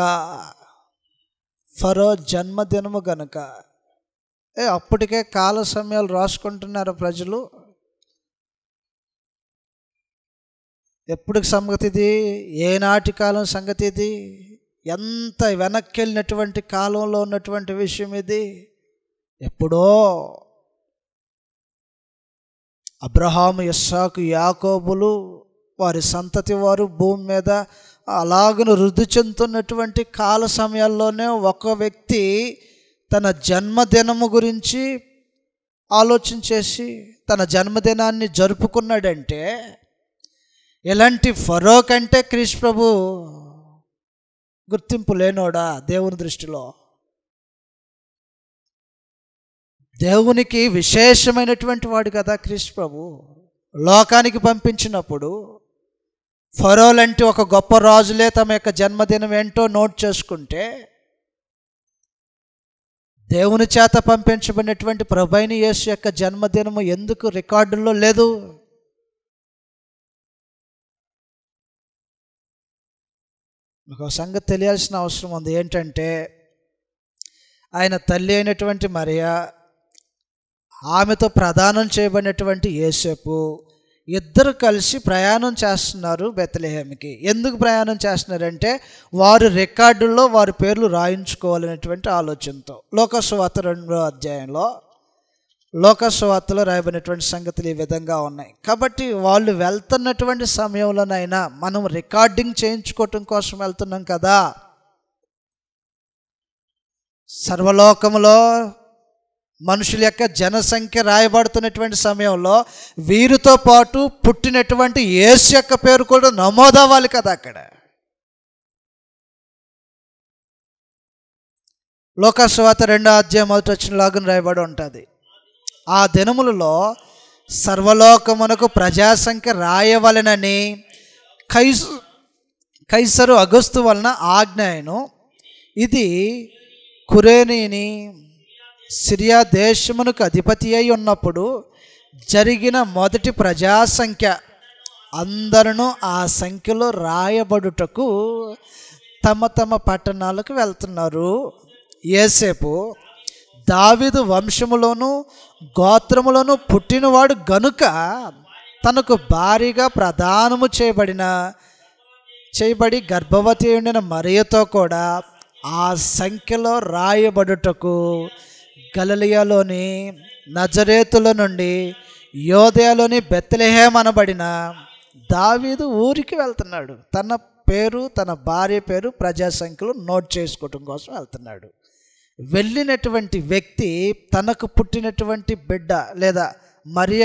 ఫరో జన్మదినము గనుక. అప్పటికే కాల సమయాలు రాసుకుంటున్నారు ప్రజలు. ఎప్పటికి సంగతి ఇది? ఏనాటి కాలం సంగతి ఇది? ఎంత వెనక్కి వెళ్ళినటువంటి కాలంలో ఉన్నటువంటి విషయం ఇది. ఎప్పుడో అబ్రహాము, ఇస్సాకు, యాకోబులు వారి సంతతి వారు భూమి మీద అలాగను వృద్ధి చెందుతున్నటువంటి కాల సమయాల్లోనే ఒక వ్యక్తి తన జన్మదినము గురించి ఆలోచన చేసి తన జన్మదినాన్ని జరుపుకున్నాడంటే, ఇలాంటి ఫరో కంటే క్రీస్తు ప్రభు గుర్తింపు లేనోడా దేవుని దృష్టిలో? దేవునికి విశేషమైనటువంటి వాడు కదా క్రీస్తు ప్రభు. లోకానికి పంపించినప్పుడు ఫరో లాంటి ఒక గొప్ప రాజులే తమ యొక్క జన్మదినం ఏంటో నోట్ చేసుకుంటే, దేవుని చేత పంపించబడినటువంటి ప్రభువైన యేసు యొక్క జన్మదినము ఎందుకు రికార్డుల్లో లేదు? ఒక సంగతి తెలియాల్సిన అవసరం ఉంది. ఏంటంటే, ఆయన తల్లి అయినటువంటి మరియా, ఆమెతో ప్రదానం చేయబడినటువంటి యోసేపు ఇద్దరు కలిసి ప్రయాణం చేస్తున్నారు బెత్లెహేముకి. ఎందుకు ప్రయాణం చేస్తున్నారంటే, వారు రికార్డుల్లో వారి పేర్లు రాయించుకోవాలనేటువంటి ఆలోచనతో. లోకసువార్త 2వ అధ్యాయంలో, లోకసువార్తలో రాయబడినటువంటి సంగతులు ఈ విధంగా ఉన్నాయి. కాబట్టి వాళ్ళు వెళ్తున్నటువంటి సమయంలోనైనా మనం రికార్డింగ్ చేయించుకోవటం కోసం వెళ్తున్నాం కదా. సర్వలోకములో మనుషుల యొక్క జనసంఖ్య రాయబడుతున్నటువంటి సమయంలో వీరితో పాటు పుట్టినటువంటి యేసు యొక్క పేరు కూడా నమోదవ్వాలి కదా అక్కడ. లోకసువార్త 2వ అధ్యాయం 1వ వచనంలాగా రాయబడి ఉంటుంది. ఆ దినములలో సర్వలోకమునకు ప్రజాసంఖ్య రాయవలెనని కైసరు అగస్తు వలన ఆజ్ఞను. ఇది కురేనీని సిరియా దేశమునకు అధిపతి అయి ఉన్నప్పుడు జరిగిన మొదటి ప్రజాసంఖ్య. అందరూ ఆ సంఖ్యలో రాయబడుటకు తమ తమ పట్టణాలకు వెళ్తున్నారు. యోసేపు దావీదు వంశములోను గోత్రములోను పుట్టినవాడు గనుక తనకు భారీగా ప్రదానము చేయబడి గర్భవతి ఉండిన మరియతో కూడా ఆ సంఖ్యలో రాయబడుటకు గలిలయలోని నజరేతుల నుండి యోదయలోని బెత్లెహేము అనబడిన దావీదు ఊరికి వెళ్తున్నాడు. తన పేరు, తన భార్య పేరు ప్రజాసంఖ్యలో నోట్ చేసుకోవటం కోసం వెళ్తున్నాడు. వెళ్ళినటువంటి వ్యక్తి తనకు పుట్టినటువంటి బిడ్డ లేదా మరియ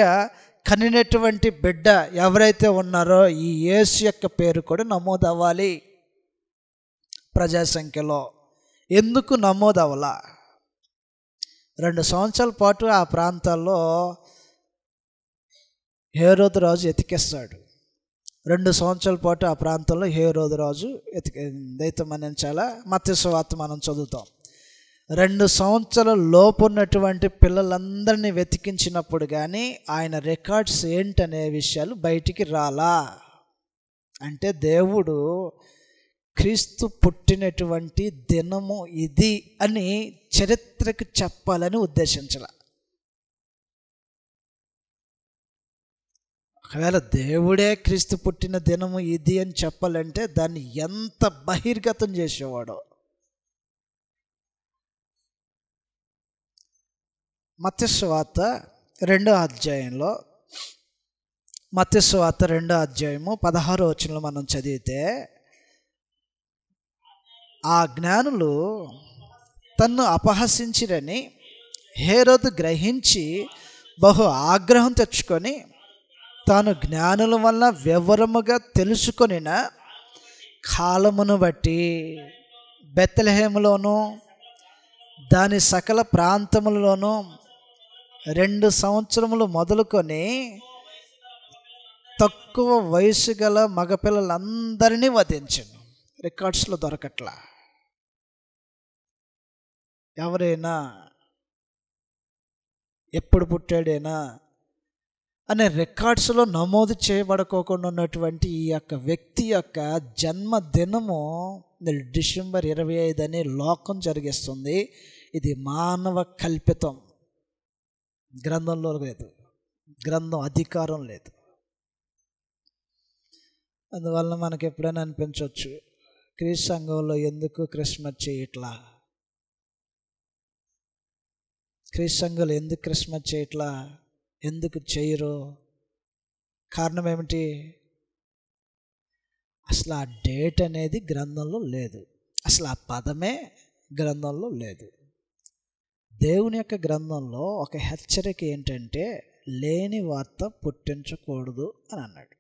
కనినటువంటి బిడ్డ ఎవరైతే ఉన్నారో ఈ యేసు యొక్క పేరు కూడా నమోదవ్వాలి ప్రజాసంఖ్యలో. ఎందుకు నమోదవ్వాలా? 2 సంవత్సరాల పాటు ఆ ప్రాంతాల్లో హేరోదు రాజు ఎతికేస్తాడు. 2 సంవత్సరాల పాటు ఆ ప్రాంతంలో హేరోదు రాజు దైతమనించాల. మత్తయి సువార్త మనం చదువుతాం. 2 సంవత్సరాల లోపు ఉన్నటువంటి పిల్లలందరినీ వెతికించినప్పుడు కానీ ఆయన రికార్డ్స్ ఏంటనే విషయాలు బయటికి రాలా. అంటే దేవుడు క్రీస్తు పుట్టినటువంటి దినము ఇది అని చరిత్రకు చెప్పాలని ఉద్దేశించాల. ఒకవేళ దేవుడే క్రీస్తు పుట్టిన దినము ఇది అని చెప్పాలంటే దాన్ని ఎంత బహిర్గతం చేసేవాడో. మత్తయి సువార్త 2వ అధ్యాయంలో, మత్తయి సువార్త 2వ అధ్యాయము 16వ వచనంలో మనం చదివితే, ఆ జ్ఞానులు తన్ను అపహసించిరని హేరోదు గ్రహించి బహు ఆగ్రహం తెచ్చుకొని తాను జ్ఞానుల వల్ల వివరముగా తెలుసుకొనిన కాలమును బట్టి బెత్లెహేములోను దాని సకల ప్రాంతములలోనూ 2 సంవత్సరములు మొదలుకొని తక్కువ వయసు గల మగపిల్లలందరినీ వధించను. రికార్డ్స్లో దొరకట్లా. ఎవరైనా ఎప్పుడు పుట్టాడైనా అనే రికార్డ్స్లో నమోదు చేయబడుకోకుండా ఉన్నటువంటి ఈ యొక్క వ్యక్తి యొక్క జన్మదినము డిసెంబర్ 25 అని లోకం జరిగిస్తుంది. ఇది మానవ కల్పితం, గ్రంథంలో లేదు, గ్రంథం అధికారం లేదు. అందువల్ల మనకి ఎప్పుడైనా అనిపించవచ్చు, క్రీస్తు సంఘంలో ఎందుకు క్రిస్మస్ చేయట్లా, క్రీస్తు సంఘంలో ఎందుకు క్రిస్మస్ చేయట్లా, ఎందుకు చేయరు? కారణం ఏమిటి? అసలు ఆ డేట్ అనేది గ్రంథంలో లేదు, అసలు ఆ పదమే గ్రంథంలో లేదు. దేవుని యొక్క గ్రంథంలో ఒక హెచ్చరిక ఏంటంటే లేని వార్త పుట్టించకూడదు అని అన్నాడు.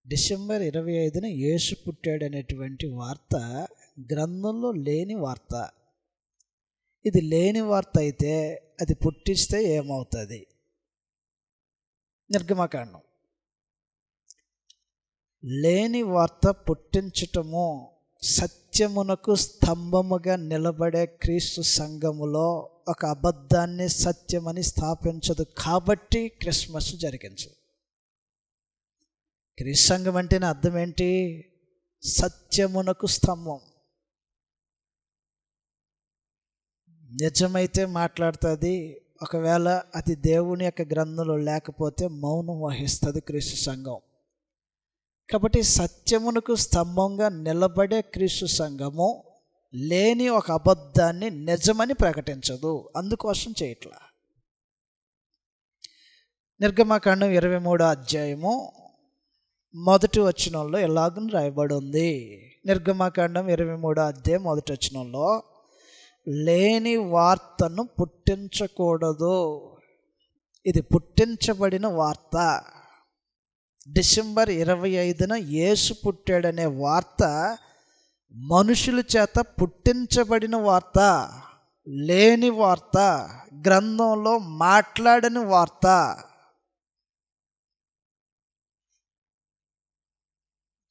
డిసెంబర్ 25న యేసు పుట్టాడు అనేటువంటి వార్త గ్రంథంలో లేని వార్త. ఇది లేని వార్త అయితే అది పుట్టిస్తే ఏమవుతుంది? నిర్గమకాండం. లేని వార్త పుట్టించటము సత్యమునకు స్తంభముగా నిలబడే క్రీస్తు సంఘములో ఒక అబద్ధాన్ని సత్యమని స్థాపించదు కాబట్టి క్రిస్మస్ జరిగించదు. క్రీస్తు సంఘం అంటేనే అర్థం ఏంటి? సత్యమునకు స్తంభం. నిజమైతే మాట్లాడుతుంది, ఒకవేళ అది దేవుని యొక్క గ్రంథంలో లేకపోతే మౌనం వహిస్తుంది క్రీస్తు సంఘం. కాబట్టి సత్యమునకు స్తంభంగా నిలబడే క్రీస్తు సంఘము లేని ఒక అబద్ధాన్ని నిజమని ప్రకటించదు, అందుకోసం చేయట్లా. నిర్గమకాండం 23వ అధ్యాయము 1వ వచనంలో ఎలాగని రాయబడి ఉంది. నిర్గమకాండం 23వ అధ్యాయం 1వ వచనంలో లేని వార్తను పుట్టించకూడదు. ఇది పుట్టించబడిన వార్త. డిసెంబర్ 25న యేసు పుట్టాడనే వార్త మనుషుల చేత పుట్టించబడిన వార్త, లేని వార్త, గ్రంథంలో మాట్లాడని వార్త.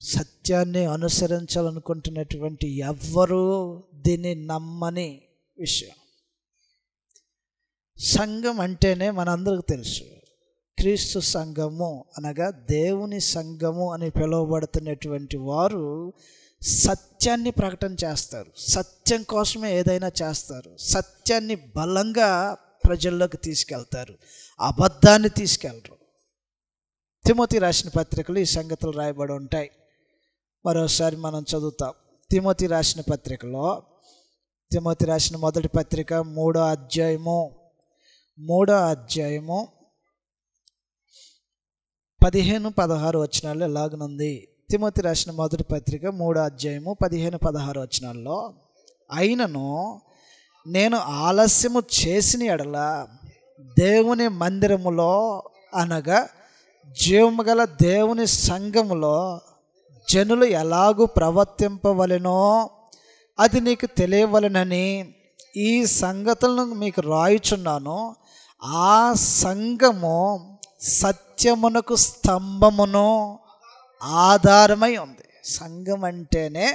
సత్యాన్ని అనుసరించాలనుకుంటున్నటువంటి ఎవ్వరూ దీన్ని నమ్మని విషయం. సంఘం అంటేనే మనందరికీ తెలుసు, క్రీస్తు సంఘము అనగా దేవుని సంఘము అని పిలువబడుతున్నటువంటి వారు సత్యాన్ని ప్రకటన చేస్తారు, సత్యం కోసమే ఏదైనా చేస్తారు, సత్యాన్ని బలంగా ప్రజల్లోకి తీసుకెళ్తారు, అబద్ధాన్ని తీసుకెళ్ళరు. తిమోతి రాసిన పత్రికలు ఈ సంగతులు రాయబడి ఉంటాయి. మరోసారి మనం చదువుతాం. తిమోతి రాసిన పత్రికలో, తిమోతి రాసిన మొదటి పత్రిక 3వ అధ్యాయము 15-16 వచనాల్లో ఎలాగనుంది. తిమోతి రాసిన మొదటి పత్రిక 3వ అధ్యాయము 15-16 వచనాల్లో, అయినను నేను ఆలస్యము చేసిన ఎడల దేవుని మందిరములో అనగా జీవము గల దేవుని సంఘములో జనులు ఎలాగూ ప్రవర్తింపవలెనో అది నీకు తెలియవలెనని ఈ సంగతులను మీకు రాయుచున్నాను. ఆ సంఘము సత్యమునకు స్తంభమును ఆధారమై ఉంది. సంఘం అంటేనే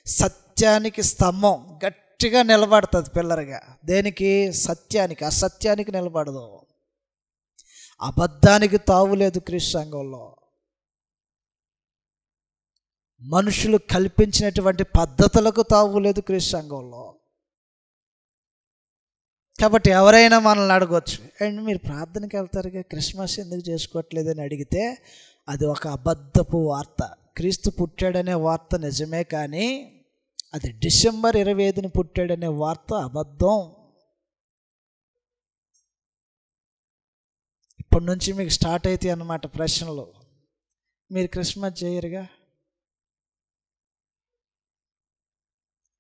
సత్యానికి స్తంభం, గట్టిగా నిలబడుతుంది పిల్లరుగా. దేనికి? సత్యానికి. అసత్యానికి నిలబడదు. అబద్ధానికి తావులేదు క్రీస్తు సంఘంలో. మనుషులు కల్పించినటువంటి పద్ధతులకు తావులేదు క్రీస్తు సంఘంలో. కాబట్టి ఎవరైనా మనల్ని అడగవచ్చు, అండ్ మీరు ప్రార్థనకి వెళ్తారుగా, క్రిస్మస్ ఎందుకు చేసుకోవట్లేదని అడిగితే అది ఒక అబద్ధపు వార్త. క్రీస్తు పుట్టాడనే వార్త నిజమే, కానీ అది డిసెంబర్ 25ని పుట్టాడనే వార్త అబద్ధం. ఇప్పటి నుంచి మీకు స్టార్ట్ అవుతాయి అన్నమాట ప్రశ్నలు. మీరు క్రిస్మస్ చేయరుగా,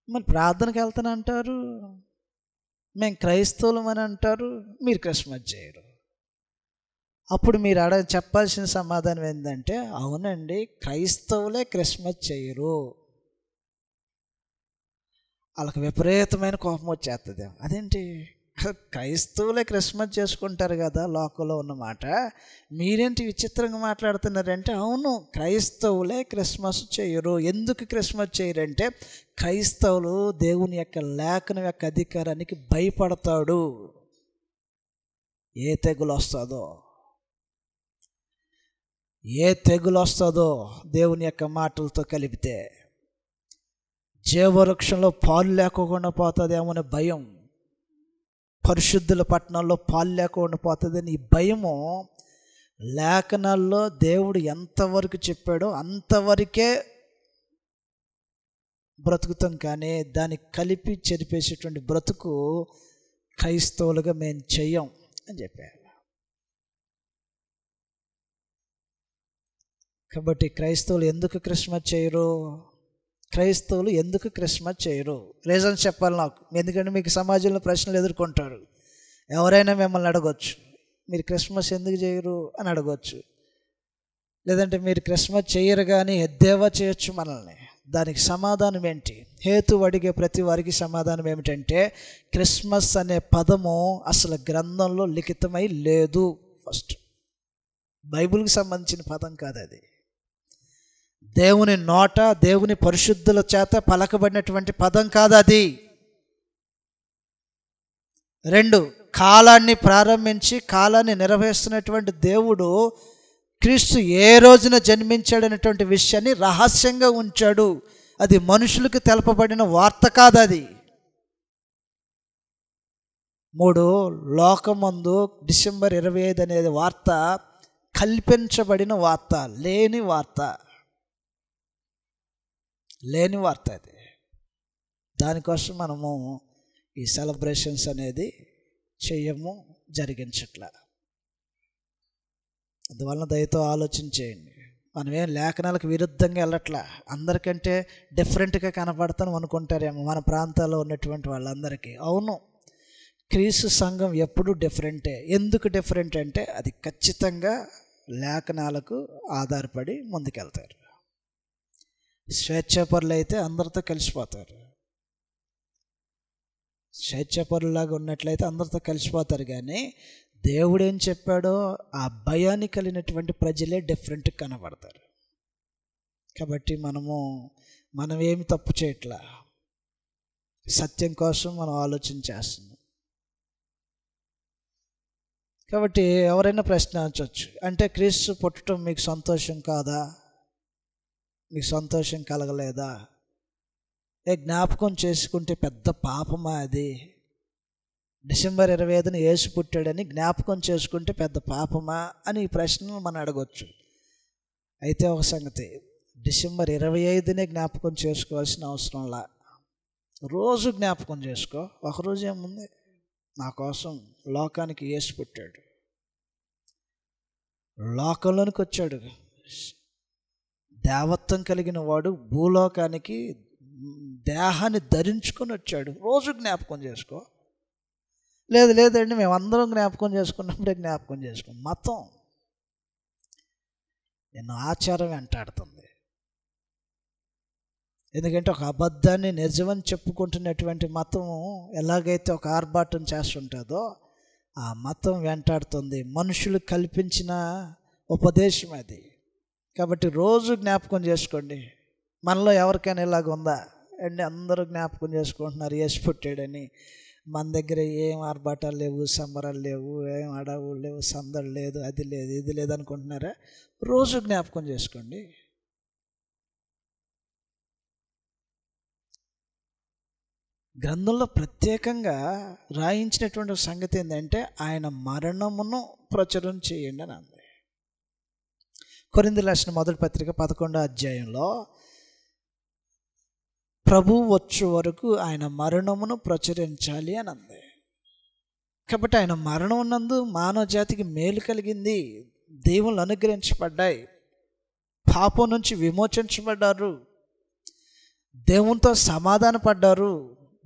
మరి ప్రార్థనకి వెళ్తానంటారు, మేము క్రైస్తవులం అని అంటారు, మీరు క్రిస్మస్ చేయరు. అప్పుడు మీరు చెప్పాల్సిన సమాధానం ఏంటంటే, అవునండి క్రైస్తవులే క్రిస్మస్ చేయరు. వాళ్ళకి విపరీతమైన కోపం వచ్చేస్తుంది. అదేంటి, క్రైస్తవులే క్రిస్మస్ చేసుకుంటారు కదా లోకంలో ఉన్నమాట, మీరేంటి విచిత్రంగా మాట్లాడుతున్నారంటే, అవును క్రైస్తవులే క్రిస్మస్ చేయరు. ఎందుకు క్రిస్మస్ చేయరంటే, క్రైస్తవులు దేవుని యొక్క లేఖనం యొక్క అధికారానికి భయపడతాడు. ఏ తెగులు వస్తుందో దేవుని యొక్క మాటలతో కలిపితే, జీవవృక్షంలో పాలు లేకోకుండా పోతుందేమో అనే భయం, పరిశుద్ధుల పట్టణంలో పాలు లేకుండా పోతుందని ఈ భయము లేఖనాల్లో దేవుడు ఎంతవరకు చెప్పాడో అంతవరకే బ్రతుకుతాం, కానీ దాన్ని కలిపి చెరిపేసేటువంటి బ్రతుకు క్రైస్తవులుగా మేము చెయ్యం అని చెప్పారు. కాబట్టి క్రైస్తవులు ఎందుకు క్రిస్మస్ చేయరు? రీజన్ చెప్పాలి నాకు, ఎందుకంటే మీకు సమాజంలో ప్రశ్నలు ఎదుర్కొంటారు. ఎవరైనా మిమ్మల్ని అడగొచ్చు, మీరు క్రిస్మస్ ఎందుకు చేయరు అని అడగొచ్చు. లేదంటే మీరు క్రిస్మస్ చేయరు కానీ ఎద్దేవా చేయొచ్చు మనల్ని. దానికి సమాధానం ఏంటి? హేతు అడిగే ప్రతి వారికి సమాధానం ఏమిటంటే, క్రిస్మస్ అనే పదము అసలు గ్రంథంలో లిఖితమై లేదు. ఫస్ట్ బైబిల్కి సంబంధించిన పదం కాదు అది. దేవుని నోట, దేవుని పరిశుద్ధుల చేత పలకబడినటువంటి పదం కాదు అది. 2, కాలాన్ని ప్రారంభించి కాలాన్ని నిర్వహిస్తున్నటువంటి దేవుడు క్రీస్తు ఏ రోజున జన్మించాడనేటువంటి విషయాన్ని రహస్యంగా ఉంచాడు. అది మనుషులకు తెలపబడిన వార్త కాదు అది. 3, లోకమందు డిసెంబర్ 25 అనేది వార్త కల్పించబడిన వార్త, లేని వార్త అది. దానికోసం మనము ఈ సెలబ్రేషన్స్ అనేది చెయ్యము, జరిగించట్లా. అందువలన దయతో ఆలోచన చేయండి. మనమేం లేఖనాలకు విరుద్ధంగా వెళ్ళట్లా. అందరికంటే డిఫరెంట్గా కనపడతాను అనుకుంటారేమో మన ప్రాంతాల్లో ఉన్నటువంటి వాళ్ళందరికీ. అవును, క్రీస్తు సంఘం ఎప్పుడు డిఫరెంటే. ఎందుకు డిఫరెంట్ అంటే, అది ఖచ్చితంగా లేఖనాలకు ఆధారపడి ముందుకెళ్తారు. స్వేచ్ఛాపరులు అయితే అందరితో కలిసిపోతారు. స్వేచ్ఛాపరులాగా ఉన్నట్లయితే అందరితో కలిసిపోతారు, కానీ దేవుడు ఏం చెప్పాడో ఆ భయాన్ని కలిగినటువంటి ప్రజలే డిఫరెంట్ కనబడతారు. కాబట్టి మనం ఏమి తప్పు చేయట్లా, సత్యం కోసం మనం ఆలోచన చేస్తున్నాం. కాబట్టి ఎవరైనా ప్రశ్నించవచ్చు, అంటే క్రీస్తు పుట్టడం మీకు సంతోషం కాదా, మీకు సంతోషం కలగలేదా, జ్ఞాపకం చేసుకుంటే పెద్ద పాపమా అది? డిసెంబర్ 25న యేసు పుట్టాడని జ్ఞాపకం చేసుకుంటే పెద్ద పాపమా అని ఈ ప్రశ్నలు మనం అడగవచ్చు. అయితే ఒక సంగతి, డిసెంబర్ 25నే జ్ఞాపకం చేసుకోవాల్సిన అవసరంలా, రోజు జ్ఞాపకం చేసుకో. ఒకరోజు ఏముంది, నా కోసం లోకానికి యేసు పుట్టాడు, లోకంలోనికి వచ్చాడు, దేవత్వం కలిగిన వాడు భూలోకానికి దేహాన్ని ధరించుకొని వచ్చాడు. రోజు జ్ఞాపకం చేసుకో. లేదండి మేమందరం జ్ఞాపకం చేసుకున్నప్పుడే జ్ఞాపకం చేసుకో. మతం నిన్ను ఆచారం వెంటాడుతుంది. ఎందుకంటే ఒక అబద్ధాన్ని నిజమని చెప్పుకుంటున్నటువంటి మతం ఎలాగైతే ఒక ఆర్భాటం చేస్తుంటుందో ఆ మతం వెంటాడుతుంది. మనుషులు కల్పించిన ఉపదేశం అది. కాబట్టి రోజు జ్ఞాపకం చేసుకోండి, మనలో ఎవరికైనా ఇలాగ ఉందా అండి? అందరూ జ్ఞాపకం చేసుకుంటున్నారు యేసు పుట్టాడని. మన దగ్గర ఏం ఆర్భాటాలు లేవు, సంబరాలు లేవు, ఏం అడవులు లేవు, సందడి లేదు, అది లేదు, ఇది లేదు అనుకుంటున్నారా? రోజు జ్ఞాపకం చేసుకోండి. గ్రంథంలో ప్రత్యేకంగా రాయించినటువంటి సంగతి ఏంటంటే ఆయన మరణమును ప్రచురం చేయండి అని అంది. కొరింథీయులకు రాసిన మొదటి పత్రిక 11వ అధ్యాయంలో ప్రభువు వచ్చు వరకు ఆయన మరణమును ప్రచురించాలి అని అంది. కాబట్టి ఆయన మరణం నందు మానవ జాతికి మేలు కలిగింది, దేవుళ్ళు అనుగ్రహించబడ్డాయి, పాపం నుంచి విమోచించబడ్డారు, దేవునితో సమాధాన పడ్డారు,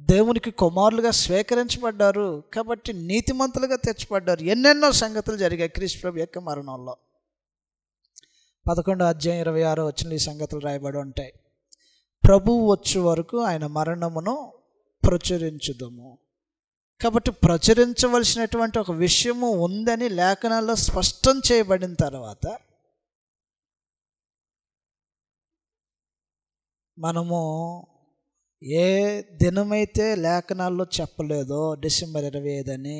దేవునికి కుమారులుగా స్వీకరించబడ్డారు, కాబట్టి నీతిమంతులుగా తెచ్చబడ్డారు. ఎన్నెన్నో సంగతులు జరిగాయి క్రీస్తు ప్రభు యొక్క మరణంలో. 11వ అధ్యాయం 26వ వచనంలో ఈ సంగతులు రాయబడి ఉంటాయి. ప్రభువు వచ్చు వరకు ఆయన మరణమును ప్రచురించుదము. కాబట్టి ప్రచురించవలసినటువంటి ఒక విషయము ఉందని లేఖనాల్లో స్పష్టం చేయబడిన తర్వాత మనము ఏ దినమైతే లేఖనాల్లో చెప్పలేదో డిసెంబర్ 25 అని,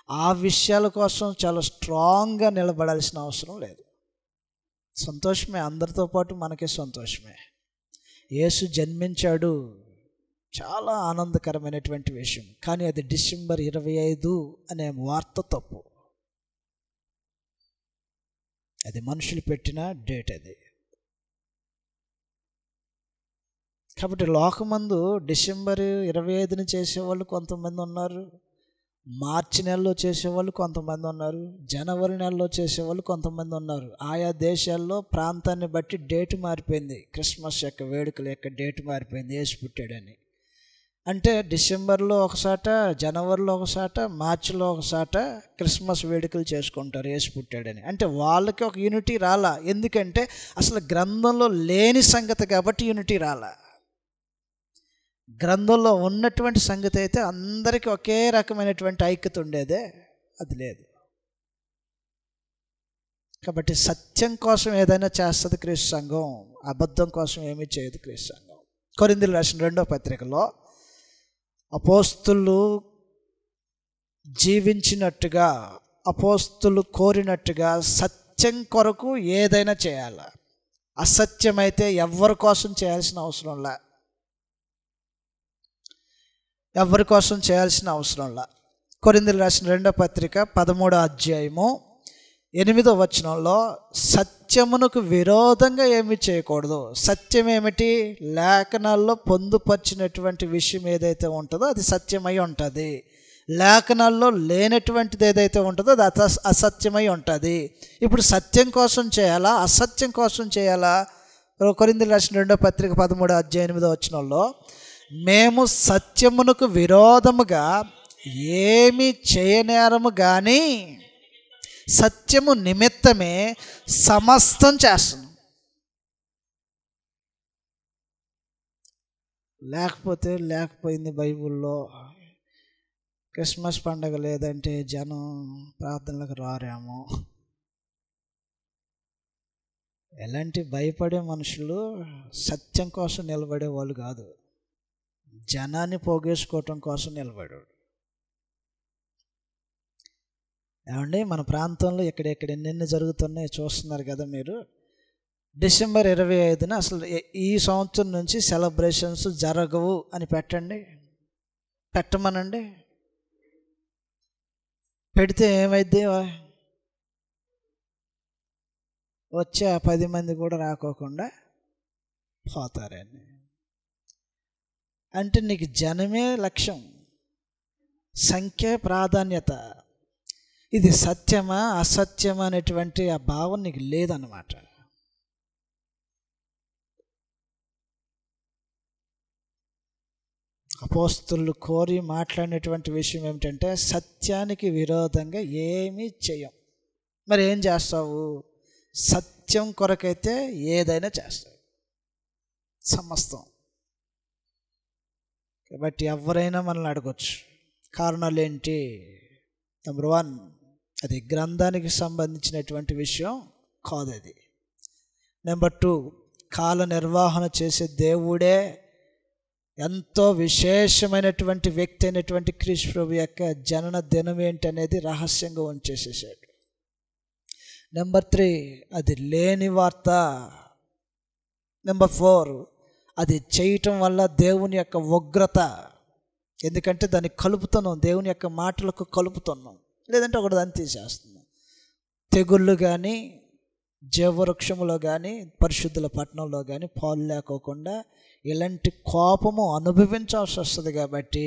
ఆ విషయాల కోసం చాలా స్ట్రాంగ్గా నిలబడాల్సిన అవసరం లేదు. సంతోషమే, అందరితో పాటు మనకే సంతోషమే. యేసు జన్మించాడు, చాలా ఆనందకరమైనటువంటి విషయం. కానీ అది డిసెంబర్ 25 అనే వార్త తప్పు. అది మనుషులు పెట్టిన డేట్ అది. కాబట్టి లోకమందు డిసెంబర్ 25ని చేసేవాళ్ళు కొంతమంది ఉన్నారు, మార్చి నెలలో చేసేవాళ్ళు కొంతమంది ఉన్నారు, జనవరి నెలలో చేసేవాళ్ళు కొంతమంది ఉన్నారు. ఆయా దేశాల్లో ప్రాంతాన్ని బట్టి డేట్ మారిపోయింది. క్రిస్మస్ యొక్క వేడుకల యొక్క డేట్ మారిపోయింది యేసు పుట్టాడని. అంటే డిసెంబర్లో ఒకసాట, జనవరిలో ఒకసాట, మార్చిలో ఒకసాట క్రిస్మస్ వేడుకలు చేసుకుంటారు యేసు పుట్టాడని. అంటే వాళ్ళకి ఒక యూనిటీ రాలా. ఎందుకంటే అసలు గ్రంథంలో లేని సంగతి కాబట్టి యూనిటీ రాలా. గ్రంథంలో ఉన్నటువంటి సంగతి అయితే అందరికీ ఒకే రకమైనటువంటి ఐక్యత ఉండేదే, అది లేదు. కాబట్టి సత్యం కోసం ఏదైనా చేస్తుంది క్రీస్తు సంఘం, అబద్ధం కోసం ఏమీ చేయదు క్రీస్తు సంఘం. కొరింథీయులకు రాసిన 2వ పత్రికలో అపోస్తులు జీవించినట్టుగా, అపోస్తులు కోరినట్టుగా సత్యం కొరకు ఏదైనా చేయాలి. అసత్యమైతే ఎవరి కోసం చేయాల్సిన అవసరంలా, ఎవరి కోసం చేయాల్సిన అవసరంలా. కొరింథీయులకు రాసిన 2వ పత్రిక 13వ అధ్యాయము 8వ వచనంలో సత్యమునకు విరోధంగా ఏమీ చేయకూడదు. సత్యం ఏమిటి? లేఖనాల్లో పొందుపరిచినటువంటి విషయం ఏదైతే ఉంటుందో అది సత్యమై ఉంటుంది. లేఖనాల్లో లేనటువంటిది ఏదైతే ఉంటుందో అది అసత్యమై ఉంటుంది. ఇప్పుడు సత్యం కోసం చేయాలా, అసత్యం కోసం చేయాలా? కొరింథీయులకు రాసిన 2వ పత్రిక 13వ అధ్యాయం 8వ వచనంలో మేము సత్యమునకు విరోధముగా ఏమి చేయనేరము కానీ సత్యము నిమిత్తమే సమస్తం చేస్తున్నాం. లేకపోయింది బైబిల్లో. క్రిస్మస్ పండగ లేదంటే జనం ప్రార్థనలకు రారేమో. ఎలాంటి భయపడే మనుషులు సత్యం కోసం నిలబడే వాళ్ళు కాదు, జనాన్ని పోగేసుకోవటం కోసం నిలబడాడు. ఏమండి, మన ప్రాంతంలో ఎక్కడెక్కడ ఎన్నెన్ని జరుగుతున్నాయో చూస్తున్నారు కదా మీరు. డిసెంబర్ 25న అసలు ఈ సంవత్సరం నుంచి సెలబ్రేషన్స్ జరగవు అని పెట్టమనండి. పెడితే ఏమైద్ది? వచ్చే 10 మంది కూడా రాకోకుండా పోతారని. అంటే నీకు జనమే లక్ష్యం, సంఖ్య ప్రాధాన్యత. ఇది సత్యమా అసత్యమా అనేటువంటి ఆ భావం నీకు లేదన్నమాట. అపోస్తలులు కోరి మాట్లాడినటువంటి విషయం ఏమిటంటే సత్యానికి విరోధంగా ఏమీ చేయం. మరి ఏం చేస్తావు? సత్యం కొరకైతే ఏదైనా చేస్తావు, సమస్తం. కాబట్టి ఎవరైనా మనల్ని అడగొచ్చు. కారణాలు ఏంటి? నెంబర్ 1, అది గ్రంథానికి సంబంధించినటువంటి విషయం కాదు అది. నెంబర్ 2, కాల నిర్వహణ చేసే దేవుడే ఎంతో విశేషమైనటువంటి వ్యక్తి అయినటువంటి క్రీస్తు ప్రభు యొక్క జనన దినం ఏంటి అనేది రహస్యంగా ఉంచేసేసాడు. నెంబర్ 3, అది లేని వార్త. నెంబర్ 4, అది చేయటం వల్ల దేవుని యొక్క ఉగ్రత. ఎందుకంటే దాన్ని కలుపుతున్నాం, దేవుని యొక్క మాటలకు కలుపుతున్నాం, లేదంటే ఒకటి దాన్ని తీసేస్తున్నాం. తెగుళ్ళు కానీ, జీవవృక్షములో కానీ, పరిశుద్ధుల పట్టణంలో కానీ పాలు లేకోకుండా ఇలాంటి కోపము అనుభవించాల్సి వస్తుంది. కాబట్టి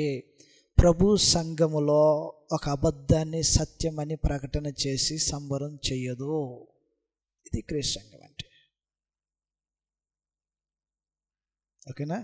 ప్రభు సంఘములో ఒక అబద్ధాన్ని సత్యమని ప్రకటన చేసి సంబరం చెయ్యదు. ఇది క్రీస్తు సంఘం అంటే. ఓకేనా?